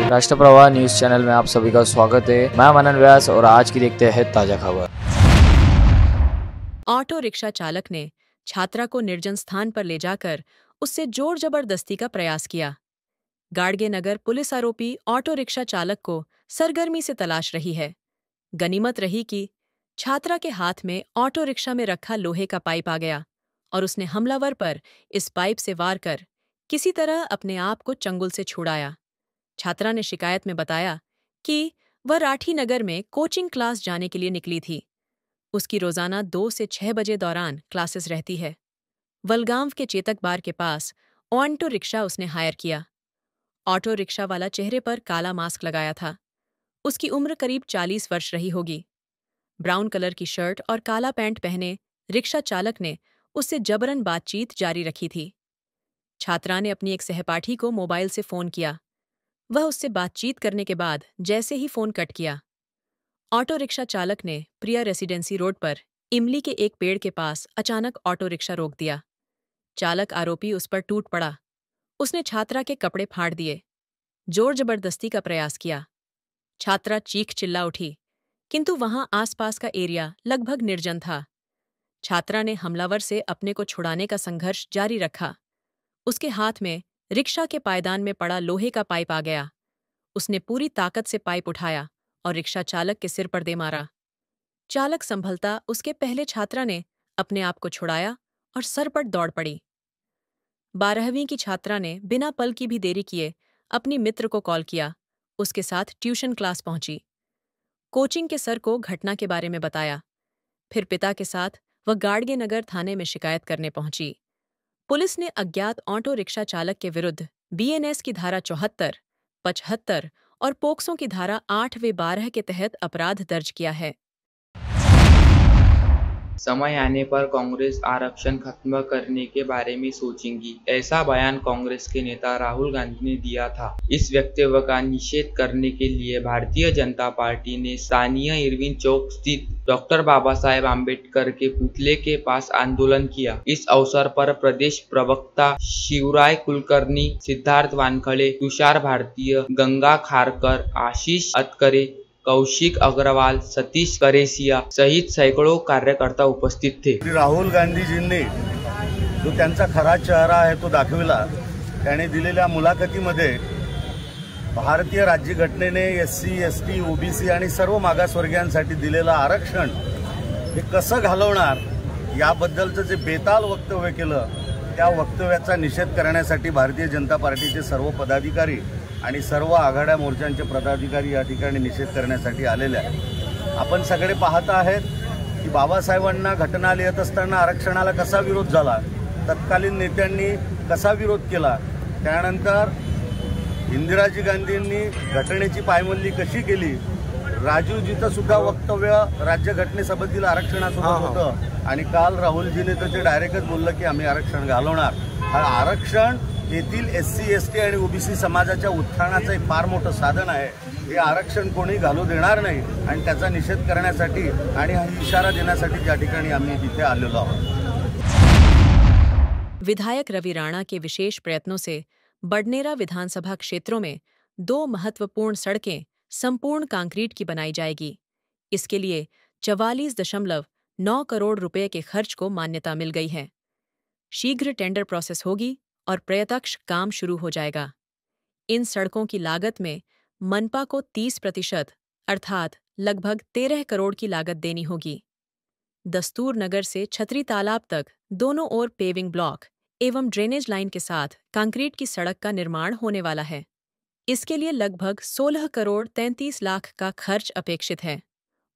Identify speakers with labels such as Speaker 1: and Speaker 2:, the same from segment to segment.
Speaker 1: राष्ट्रप्रवाह news channel में आप सभी का स्वागत है। मैं मनन व्यास और आज की देखते हैं ताजा खबर।
Speaker 2: ऑटो रिक्शा चालक ने छात्रा को निर्जन स्थान पर ले जाकर उससे जोर जबरदस्ती का प्रयास किया। गाड़गे नगर पुलिस आरोपी ऑटो रिक्शा चालक को सरगर्मी से तलाश रही है। गनीमत रही कि छात्रा के हाथ में ऑटो रिक्शा में रखा लोहे का पाइप आ गया और उसने हमलावर पर इस पाइप से वार कर किसी तरह अपने आप को चंगुल से छुड़ाया। छात्रा ने शिकायत में बताया कि वह राठी नगर में कोचिंग क्लास जाने के लिए निकली थी। उसकी रोजाना 2 से 6 बजे दौरान क्लासेस रहती है। वलगांव के चेतक बार के पास ऑटो रिक्शा उसने हायर किया। ऑटो रिक्शा वाला चेहरे पर काला मास्क लगाया था। उसकी उम्र करीब 40 वर्ष रही होगी। ब्राउन कलर की शर्ट और काला पैंट पहने रिक्शा चालक ने उससे जबरन बातचीत जारी रखी थी। छात्रा ने अपनी एक सहपाठी को मोबाइल से फोन किया। वह उससे बातचीत करने के बाद जैसे ही फोन कट किया, ऑटो रिक्शा चालक ने प्रिया रेसिडेंसी रोड पर इमली के एक पेड़ के पास अचानक ऑटो रिक्शा रोक दिया। चालक आरोपी उस पर टूट पड़ा। उसने छात्रा के कपड़े फाड़ दिए, जोर जबरदस्ती का प्रयास किया। छात्रा चीख चिल्ला उठी, किंतु वहां आसपास का एरिया लगभग निर्जन था। छात्रा ने हमलावर से अपने को छुड़ाने का संघर्ष जारी रखा। उसके हाथ में रिक्शा के पायदान में पड़ा लोहे का पाइप आ गया। उसने पूरी ताकत से पाइप उठाया और रिक्शा चालक के सिर पर दे मारा। चालक संभलता उसके पहले छात्रा ने अपने आप को छुड़ाया और सरपट दौड़ पड़ी। 12वीं की छात्रा ने बिना पल की भी देरी किए अपनी मित्र को कॉल किया। उसके साथ ट्यूशन क्लास पहुंची। कोचिंग के सर को घटना के बारे में बताया। फिर पिता के साथ वह गाड़गे नगर थाने में शिकायत करने पहुंची। पुलिस ने अज्ञात ऑटो रिक्शा चालक के विरुद्ध बीएनएस की धारा 74, 75 और पोक्सो की धारा 8 व 12 के तहत अपराध दर्ज किया है।
Speaker 3: समय आने पर कांग्रेस आरक्षण खत्म करने के बारे में सोचेंगी, ऐसा बयान कांग्रेस के नेता राहुल गांधी ने दिया था। इस वक्तव्य का निषेध करने के लिए भारतीय जनता पार्टी ने स्थानीय इरविन चौक स्थित डॉक्टर बाबा साहेब आम्बेडकर के पुतले के पास आंदोलन किया। इस अवसर पर प्रदेश प्रवक्ता शिवराय कुलकर्णी, सिद्धार्थ वानखड़े, तुषार भारतीय, गंगा खारकर, आशीष अतकरे, कौशिक अग्रवाल, सतीश करेसिया सहित सैकड़ों कार्यकर्ता उपस्थित थे।
Speaker 4: राहुल गांधीजींनी जो त्यांचा खरा चेहरा आहे तो दाखविला। त्याने दिलेल्या मुलाखतीमध्ये भारतीय राज्यघटनेने एससी, एसटी, ओबीसी आणि सर्व मागासवर्गीयांसाठी दिलेलं आरक्षण हे कसं घालवणार याबद्दलचं जे बेताल वक्तव्य केलं, त्या वक्तव्याचा निषेध करण्यासाठी भारतीय जनता पार्टीचे सर्व पदाधिकारी आणि सर्व आघाड्या मोर्चांचे पदाधिकारी या ठिकाणी निषेध करण्यासाठी आलेले आहेत। आपण सगळे पाहत आहेत की बाबासाहेबांना घटना लिहित असताना आरक्षणाला कसा विरोध झाला, तत्कालीन नेत्यांनी कसा विरोध केला, त्यानंतर इंदिराजी गांधींनी घटनेची पायमल्ली कशी केली, राजीवजीचं सुद्धा वक्तव्य राज्यघटनेसंबंधील आरक्षणासोबत होतं आणि काल राहुलजीने तर ते डायरेक्टच बोललं की आम्ही आरक्षण घालवणार। हा आरक्षण येथील एससी, एसटी आणि ओबीसी समाजाच्या उत्थानाचं एक फार मोठं साधन आहे। हे आरक्षण कोणी घालू देणार नाही आणि त्याचा निषेध करण्यासाठी आणि हा इशारा देण्यासाठी या ठिकाणी आम्ही इथे आलेलो आहोत।
Speaker 2: विधायक रवि राणा के विशेष प्रयत्नों से बडनेरा विधानसभा क्षेत्रों में 2 महत्वपूर्ण सड़कें संपूर्ण कंक्रीट की बनाई जाएगी। इसके लिए 44.9 करोड़ रुपए के खर्च को मान्यता मिल गई है। शीघ्र टेंडर प्रोसेस होगी और प्रत्यक्ष काम शुरू हो जाएगा। इन सड़कों की लागत में मनपा को 30% अर्थात लगभग 13 करोड़ की लागत देनी होगी। दस्तूर नगर से छतरी तालाब तक दोनों ओर पेविंग ब्लॉक एवं ड्रेनेज लाइन के साथ कंक्रीट की सड़क का निर्माण होने वाला है। इसके लिए लगभग 16 करोड़ 33 लाख का खर्च अपेक्षित है।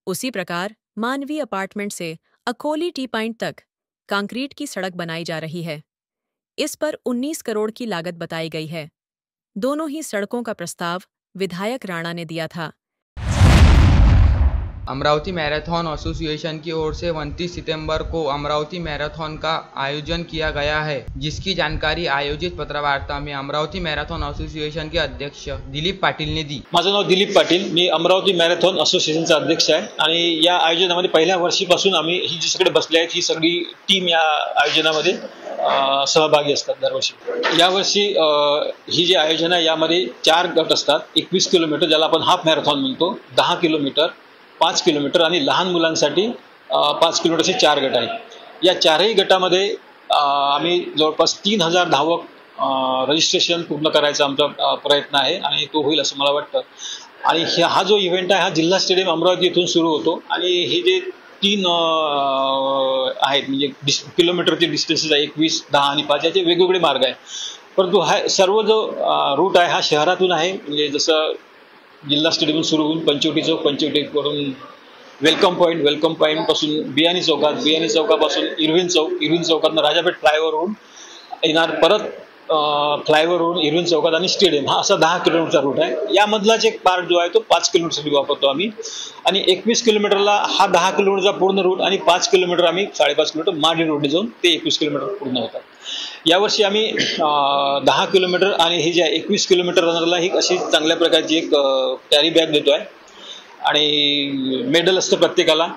Speaker 2: उसी प्रकार मानवी अपार्टमेंट से अकोली टी पॉइंट तक कंक्रीट की सड़क बनाई जा रही है। इस पर 19 करोड़ की लागत बताई गई है। दोनों ही सड़कों का प्रस्ताव विधायक राणा ने दिया था।
Speaker 3: अमरावती मैराथन एसोसिएशन की ओर से 29 सितंबर को अमरावती मैराथन का आयोजन किया गया है, जिसकी जानकारी आयोजित पत्रवार्ता में अमरावती मैराथन एसोसिएशन के अध्यक्ष दिलीप पाटील ने दी।
Speaker 5: माझं नाव दिलीप पाटील, मी अमरावती मैराथन एसोसिएशनचा अध्यक्ष आहे आणि या आयोजनामध्ये पहिल्या वर्षीपासून आम्ही ही जी सगळे बसले आहेत ही सगळी टीम या आयोजनामध्ये सहभागी असतात दरवर्षी। यावर्षी ही जी आयोजन आहे यामध्ये 4 गट असतात। 21 किलोमीटर ज्याला आपण हाफ मॅरेथॉन म्हणतो, 10 किलोमीटर, 5 किलोमीटर आणि लहान मुलांसाठी 5 किलोमीटरचे 4 गट आहेत। या चारही गटामध्ये आम्ही जवळपास 3000 धावक रजिस्ट्रेशन पूर्ण करायचा आमचा प्रयत्न आहे आणि तो होईल असं मला वाटतं। आणि हा जो इव्हेंट आहे हा जिल्हा स्टेडियम अमरावती येथून सुरू होतो आणि हे जे 3 आहेत म्हणजे किलोमीटरचे डिस्टन्सेस आहे, 21, 10 आणि 5 याचे वेगवेगळे मार्ग आहेत। परंतु हा सर्व जो रूट आहे हा शहरातून आहे। म्हणजे जसं जिल्हा स्टेडियम सुरू होऊन पंचवटी चौक, पंचवटीवरून वेलकम पॉईंट पासून बियाणी चौकापासून इरविन चौकातून राजापेठ फ्लायओव्हरवरून येणार, परत फ्लायओव्हरवरून इरविन चौकात आणि स्टेडियम, हा असा 10 किलोमीटरचा रूट आहे। यामधलाच एक पार्ट जो आहे तो 5 किलोमीटरसाठी वापरतो आम्ही आणि 21 किलोमीटरला हा 10 किलोमीटरचा पूर्ण रूट आणि 5 किलोमीटर आम्ही 5.5 किलोमीटर माडी रोडने जाऊन ते 21 किलोमीटर पूर्ण होतात। यावर्षी आम्ही 10 किलोमीटर आणि हे जे 21 किलोमीटर रनरला ही अशी चांगल्या प्रकारची एक कॅरी बॅग देतो आहे आणि मेडल असतं प्रत्येकाला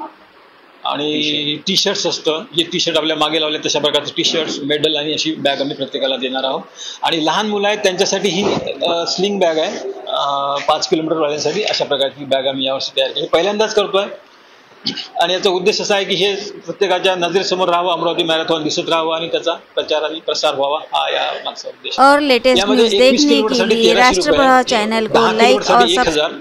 Speaker 5: आणि टी शर्ट्स असतं। जे टी शर्ट आपल्या मागे लावले तशा प्रकारचे टी शर्ट्स, मेडल आणि अशी बॅग आम्ही प्रत्येकाला देणार आहोत। आणि लहान मुलं आहेत त्यांच्यासाठी ही स्लिंग बॅग आहे 5 किलोमीटर वाल्यांसाठी, अशा प्रकारची बॅग आम्ही यावर्षी तयार केली, पहिल्यांदाच करतोय। आणि याचा उद्देश असा आहे की हे प्रत्येकाच्या नजरेसमोर राहावं, अमरावती मॅरेथॉन दिसत राहावं आणि त्याचा प्रचार आणि प्रसार व्हावा, हा या मागचा उद्देश।
Speaker 6: और लेटेस्ट न्यूज देखने के लिए राष्ट्रप्रवाह चैनल को लाइक और
Speaker 5: 1000,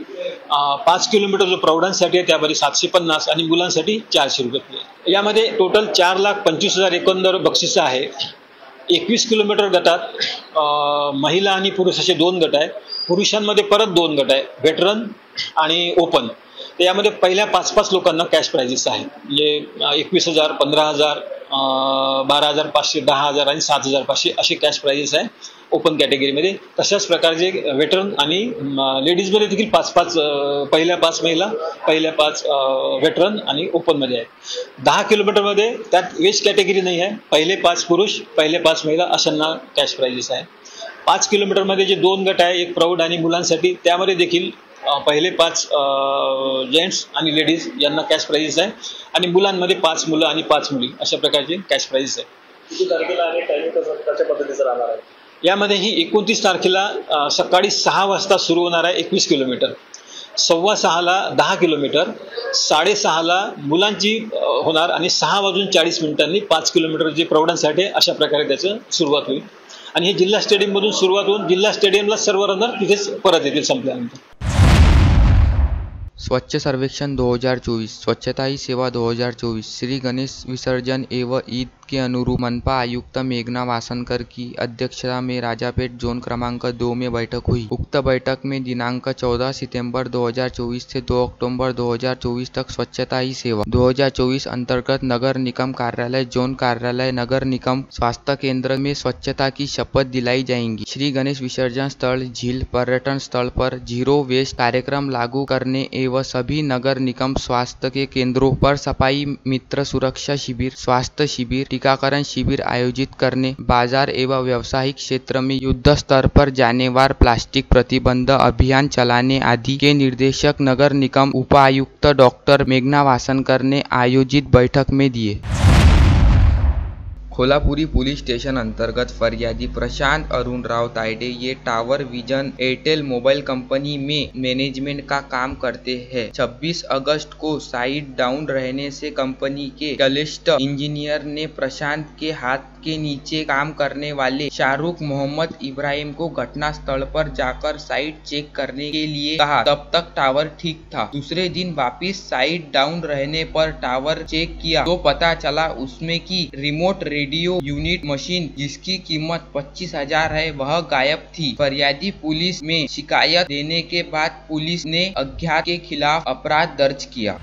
Speaker 5: 5 किलोमीटर जो प्रौढांसाठी आहे त्यामध्ये 750 आणि मुलांसाठी 400 रुपये। यामध्ये टोटल 4,25,000 एकंदर बक्षीस आहे। 21 किलोमीटर गटात महिला आणि पुरुष असे 2 गट आहेत। पुरुषांमध्ये परत 2 गट आहे, व्हेटरन आणि ओपन। तर यामध्ये पहिल्या 5-5 लोकांना कॅश प्राइजेस आहे, म्हणजे 21,000, 15,000, 12,500, 10,000 आणि 7,500 असे कॅश प्राइजेस आहे ओपन कॅटेगरीमध्ये। तशाच प्रकारचे व्हेटरन आणि लेडीजमध्ये देखील 5-5 पहिल्या 5 महिला, पहिल्या 5 व्हेटरन आणि ओपनमध्ये आहेत। 10 किलोमीटरमध्ये त्यात वेज कॅटेगरी नाही आहे, पहिले 5 पुरुष, पहिले 5 महिला अशांना कॅश प्राइजेस आहे। 5 किलोमीटरमध्ये जे 2 गट आहे, एक प्रौढ आणि मुलांसाठी, त्यामध्ये देखील पहिले 5 जेंट्स आणि लेडीज यांना कॅश प्राइजेस आहे आणि मुलांमध्ये 5 मुलं आणि 5 मुली अशा प्रकारचे कॅश प्राइजेस आहे।
Speaker 7: किती तारखेला आणि टायमिंग कशा पद्धतीचं राहणार आहे?
Speaker 5: यामध्ये ही 29 तारखेला सकाळी 6 वाजता सुरू होणार आहे 21 किलोमीटर, 6:15ला 10 किलोमीटर, 6:30ला मुलांची होणार आणि 6:40 5 किलोमीटर जे प्रौढांसाठी अशा प्रकारे त्याचं सुरुवात होईल। आणि हे जिल्हा स्टेडियममधून सुरुवात होऊन जिल्हा स्टेडियमला सर्व रनर तिथेच परत येतील संपल्यानंतर।
Speaker 8: स्वच्छ सर्वेक्षण 2024, स्वच्छता ही सेवा 2024, श्री गणेश विसर्जन एवं ईद के अनुरूप मनपा आयुक्त मेघना वासनकर की अध्यक्षता में राजापेट जोन क्रमांक 2 में बैठक हुई। उक्त बैठक में दिनांक 14 सितंबर 2024 से 2 अक्टूबर 2024 तक स्वच्छता ही सेवा 2024 अंतर्गत नगर निगम कार्यालय, जोन कार्यालय, नगर निगम स्वास्थ्य केंद्र में स्वच्छता की शपथ दिलाई जाएंगी। श्री गणेश विसर्जन स्थल, झील, पर्यटन स्थल पर जीरो वेस्ट कार्यक्रम लागू करने एवं सभी नगर निगम स्वास्थ्य के केंद्रों पर सफाई मित्र सुरक्षा शिविर, स्वास्थ्य शिविर, टीकाकरण शिविर आयोजित करने, बाजार एवं व्यावसायिक क्षेत्र में युद्ध स्तर पर जानेवार प्लास्टिक प्रतिबंध अभियान चलाने आदि के निर्देशक नगर निगम उपायुक्त डॉक्टर मेघना वासनकर ने आयोजित बैठक में दिए। कोल्हापुरी पुलिस स्टेशन अंतर्गत फरियादी प्रशांत अरुण राव तायडे ये tower vision Airtel mobile company में मैनेजमेंट का काम करते हैं। 26 अगस्त को साइट डाउन रहने से कंपनी के वरिष्ठ इंजीनियर ने प्रशांत के हाथ के नीचे काम करने वाले शाहरुख मोहम्मद इब्राहिम को घटना स्थल पर जाकर साइट चेक करने के लिए कहा। तब तक टावर ठीक था। दूसरे दिन वापिस साइट डाउन रहने पर टावर चेक किया तो पता चला उसमें की रिमोट रेडियो यूनिट मशीन जिसकी कीमत 25,000 है वह गायब थी। फरियादी पुलिस में शिकायत देने के बाद पुलिस ने अज्ञात के खिलाफ अपराध दर्ज किया।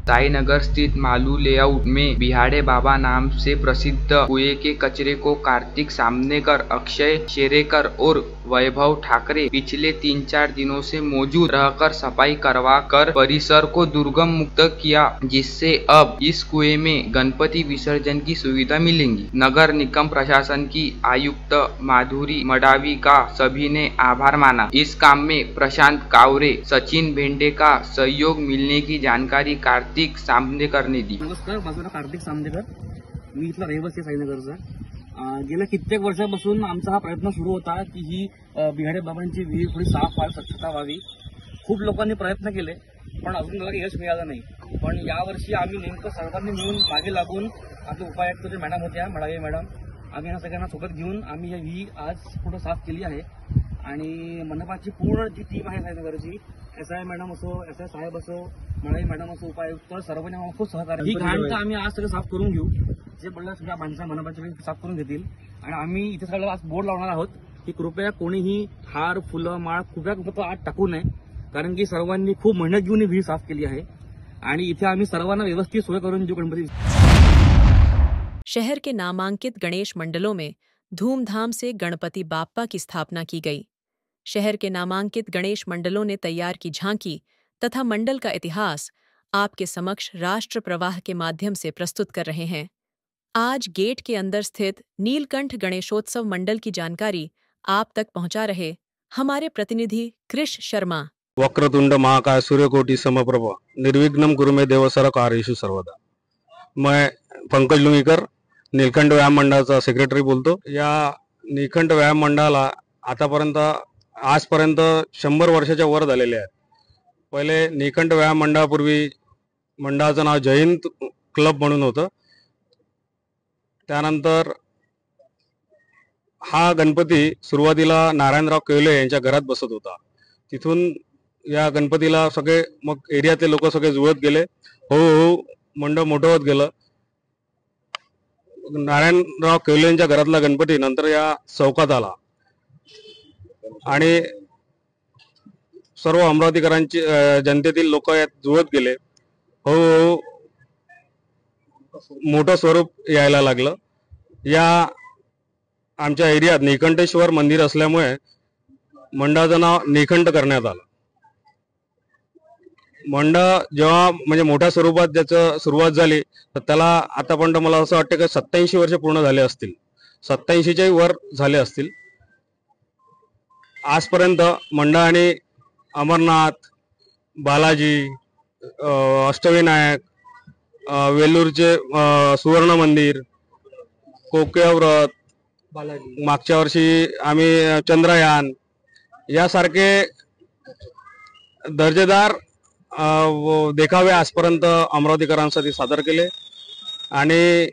Speaker 8: साईनगर स्थित मालू लेआउट में बिहाड़े बाबा नाम से प्रसिद्ध कुएं के कचरे को कार्तिक सामनेकर, अक्षय शेरेकर और वैभव ठाकरे पिछले 3-4 दिनों से मौजूद रहकर सफाई करवा कर परिसर को दुर्गम मुक्त किया, जिससे अब इस कुएं में गणपति विसर्जन की सुविधा मिलेगी। नगर निगम प्रशासन की आयुक्त माधुरी मडावी का सभी ने आभार माना। इस काम में प्रशांत कावरे, सचिन भेंडे का सहयोग मिलने की जानकारी कार्तिक सामनेकर ने दी।
Speaker 7: नमस्कार, माझं नाव कार्तिक सामनेकर।
Speaker 9: मी इथला रहिवासी आहे साईनगरचा. गेल्या कित्येक वर्षापासून आमचा हा प्रयत्न सुरू होता की ही बिहाडे बाबांची विहीर थोडी साफ व्हावी, स्वच्छता व्हावी. खूप लोकांनी प्रयत्न केले पण अजून मला यश मिळालं नाही. पण यावर्षी आम्ही नेमकं सर्वांनी मिळून मागे लागून आपले उपायुक्त जे मॅडम होत्या मडावी मॅडम, आम्ही या सगळ्यांना सोबत घेऊन आम्ही ही विहीर आज पूर्ण साफ केली आहे. आणि मनपाची पूर्ण जी टीम आहे साईनगरची, SI मॅडम असो, SI साहेब असो, मडावी मॅडम असो, उपायुक्त सर्वांनी आम्हाला खूप सहकार्य. ही घाण तर आम्ही आज सगळं साफ करून घेऊ. जे बोललं सगळ्या माणसं मनपाची साफ करून घेतील. आणि आम्ही इथे सगळं आज बोर्ड लावणार आहोत की कृपया कोणीही हार, फुलं, माळ कृपया आत टाकू नये. कारण की सर्वांनी खूप मेहनत घेऊन ही विहीर साफ केली आहे. आणि इथे आम्ही सर्वांना व्यवस्थित सोय करून जो गणपती.
Speaker 2: शहर के नामांकित गणेश मंडलों में धूमधाम से गणपति बाप्पा की स्थापना की गई. शहर के नामांकित गणेश मंडलों ने तैयार की झांकी तथा मंडल का इतिहास आपके समक्ष राष्ट्र प्रवाह के माध्यम से प्रस्तुत कर रहे हैं. आज गेट के अंदर स्थित नीलकंठ गणेशोत्सव मंडल की जानकारी आप तक पहुंचा रहे हमारे प्रतिनिधि कृष शर्मा.
Speaker 10: वक्रतुंड महाकाय सूर्यकोटि समप्रभ निर्विघ्नं कुरु मे देव सर्व कार्येषु सर्वदा. मैं पंकज लुंगीकर नीलकंठ व्यायाम मंडळाचा सेक्रेटरी बोलतो. या नीलकंठ व्यायाम मंडळाला आजपर्यंत 100 वर्षाच्या वर झालेले आहेत. पहिले नीलकंठ व्यायाम मंडळापूर्वी मंडळाचं नाव जयंत क्लब म्हणून होतं. त्यानंतर हा गणपती सुरुवातीला नारायणराव केवले यांच्या घरात बसत होता. तिथून या गणपतीला सगळे मग एरियातले लोक सगळे जुळत गेले. हळूहळू मंडळ मोठं होत गेलं. नारायणराव केवले यांच्या घरातला गणपती नंतर या चौकात आला आणि सर्व अमरावतीकरांची जनतेतील लोक यात जुळत गेले. हळूहळू मोठं स्वरूप यायला लागलं. या आमच्या एरियात नीलकंठेश्वर मंदिर असल्यामुळे मंडळाचं नाव नीलकंठ करण्यात आलं. मंडळ जेव्हा म्हणजे मोठ्या स्वरूपात ज्याचं सुरुवात झाली तर त्याला आतापर्यंत मला असं वाटतं की 87 वर्ष पूर्ण झाले असतील, 87च्याही वर झाले असतील. आजपर्यंत मंडळाने अमरनाथ, बालाजी, अष्टविनायक, वेल्लूरचे सुवर्ण मंदिर, कोक्याव्रत, मागच्या वर्षी आम्ही चंद्रयान यासारखे दर्जेदार देखावे आजपर्यंत अमरावतीकरांसाठी सादर केले. आणि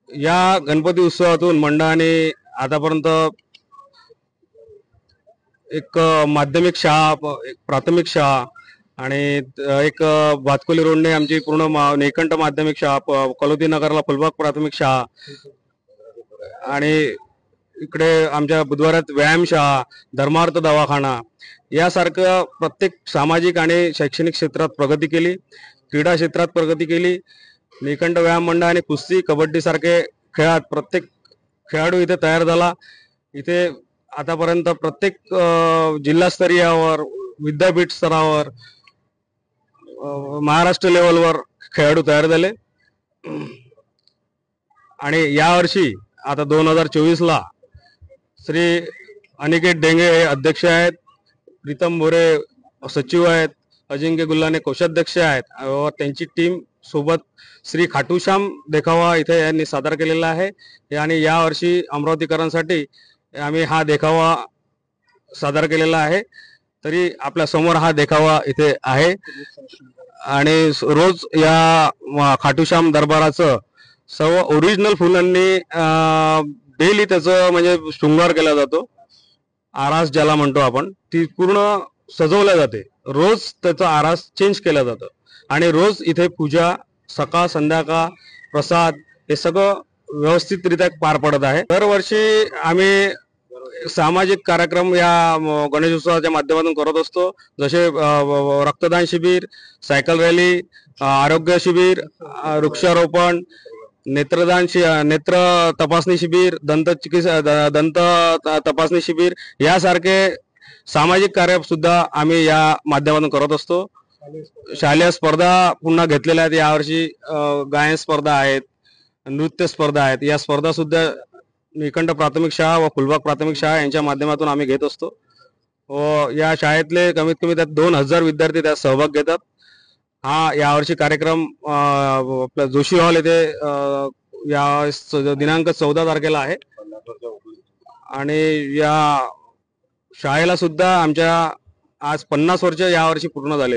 Speaker 10: या गणपती उत्सवातून मंडळाने आतापर्यंत एक माध्यमिक शाळा, एक प्राथमिक शाळा आणि एक भातकोली रोडने आमची पूर्ण नीलकंठ माध्यमिक शाळा, कलोती नगरला फुलबाग प्राथमिक शाळा आणि इकडे आमच्या बुधवारात व्यायामशाळा, धर्मार्थ दवाखाना यासारखं प्रत्येक सामाजिक आणि शैक्षणिक क्षेत्रात प्रगती केली. क्रीडा क्षेत्रात प्रगती केली. नीलकंठ व्यायाम मंडळ आणि कुस्ती, कबड्डी सारखे खेळात प्रत्येक खेळाडू इथे तयार झाला. इथे आतापर्यंत प्रत्येक जिल्हास्तरीयावर, विद्यापीठ स्तरावर, महाराष्ट्र लेवलवर खेळाडू तयार झाले. आणि यावर्षी आता 2024ला श्री अनिकेत डेंगे हे अध्यक्ष आहेत, प्रीतम भोरे सचिव आहेत, अजिंक्य गुल्लाने कोषाध्यक्ष आहेत व त्यांची टीम सोबत श्री खाटूश्याम देखावा इथे यांनी सादर केलेला आहे. आणि यावर्षी अमरावतीकरांसाठी आम्ही हा देखावा सादर केलेला आहे. तरी आपल्या समोर हा देखावा इथे आहे आणि रोज या खाटूश्याम दरबाराचं सर्व ओरिजिनल फुलांनी डेली त्याचं म्हणजे शृंगार केला जातो. आरास ज्याला म्हणतो आपण, ती पूर्ण सजवल्या जाते. रोज त्याचा आरास चेंज केला जातो आणि रोज इथे पूजा, सकाळ संध्याकाळ प्रसाद हे सगळं व्यवस्थितरित्या पार पडत आहे. दरवर्षी आम्ही सामाजिक कार्यक्रम या गणेशोत्सवाच्या माध्यमातून करत असतो. जसे रक्तदान शिबिर, सायकल रॅली, आरोग्य शिबिर, वृक्षारोपण, नेत्र तपासणी शिबिर, दंत तपासणी शिबिर यासारखे सामाजिक कार्य सुद्धा आम्ही या माध्यमातून करत असतो. शालेय स्पर्धा पुन्हा घेतलेल्या आहेत. यावर्षी गायन स्पर्धा आहेत, नृत्य स्पर्धा आहेत. या स्पर्धा सुद्धा नीलकंठ प्राथमिक शाळा व फुलबाग प्राथमिक शाळा यांच्या माध्यमातून आम्ही घेत असतो व या शाळेतले कमीत कमी त्यात 2000 विद्यार्थी त्यात सहभाग घेतात. हा यावर्षी कार्यक्रम आपल्या जोशी हॉल येथे या दिनांक 14 तारखेला आहे आणि या शाळेला सुद्धा आमच्या आज 50 वर्ष यावर्षी पूर्ण झालेले